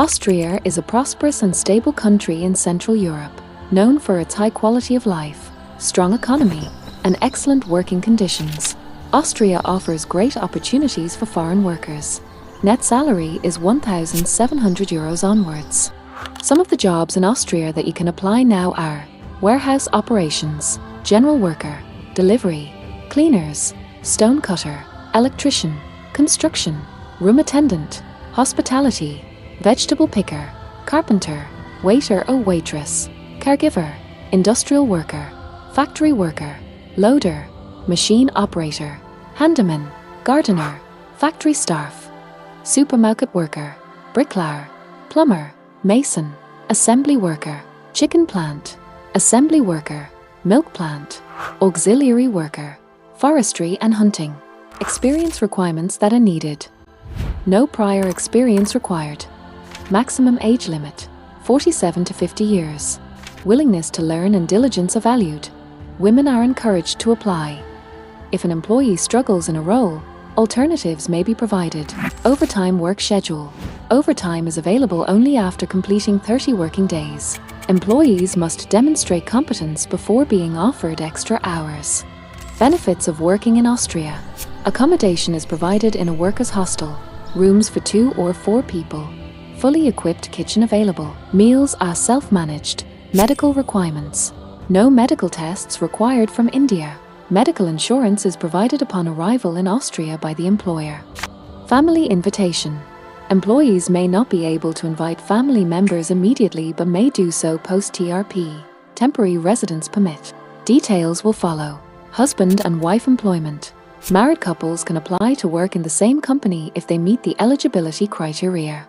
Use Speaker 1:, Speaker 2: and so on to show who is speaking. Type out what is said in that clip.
Speaker 1: Austria is a prosperous and stable country in Central Europe, known for its high quality of life, strong economy, and excellent working conditions. Austria offers great opportunities for foreign workers. Net salary is €1,700 onwards. Some of the jobs in Austria that you can apply now are warehouse operations, general worker, delivery, cleaners, stone cutter, electrician, construction, room attendant, hospitality, vegetable picker, carpenter, waiter or waitress, caregiver, industrial worker, factory worker, loader, machine operator, handyman, gardener, factory staff, supermarket worker, bricklayer, plumber, mason, assembly worker, chicken plant, assembly worker, milk plant, auxiliary worker, forestry and hunting. Experience requirements that are needed. No prior experience required. Maximum age limit, 47 to 50 years. Willingness to learn and diligence are valued. Women are encouraged to apply. If an employee struggles in a role, alternatives may be provided. Overtime work schedule. Overtime is available only after completing 30 working days. Employees must demonstrate competence before being offered extra hours. Benefits of working in Austria. Accommodation is provided in a workers' hostel. Rooms for 2 or 4 people. Fully equipped kitchen available. Meals are self-managed. Medical requirements. No medical tests required from India. Medical insurance is provided upon arrival in Austria by the employer. Family invitation. Employees may not be able to invite family members immediately but may do so post-TRP, temporary residence permit. Details will follow. Husband and wife employment. Married couples can apply to work in the same company if they meet the eligibility criteria.